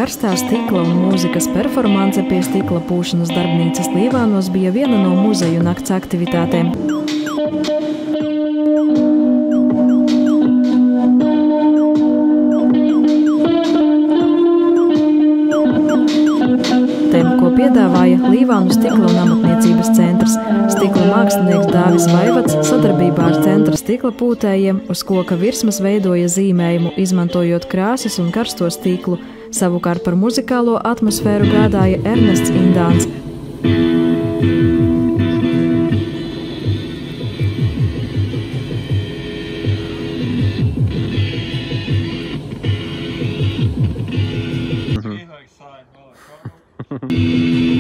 Karstā stikla un mūzikas performance pie stikla pūšanas darbnīcas Līvānos bija viena no muzeju nakts aktivitātēm. Tēmu, ko piedāvāja Līvānu stikla un amatniecības centrs. Stikla mākslinieks Dāvis Vaivats sadarbībā ar centra stikla pūtējiem uz koka virsmas veidoja zīmējumu, izmantojot krāsas un karsto stiklu. Savukārt par muzikālo atmosfēru gādāja Ernests Indāns.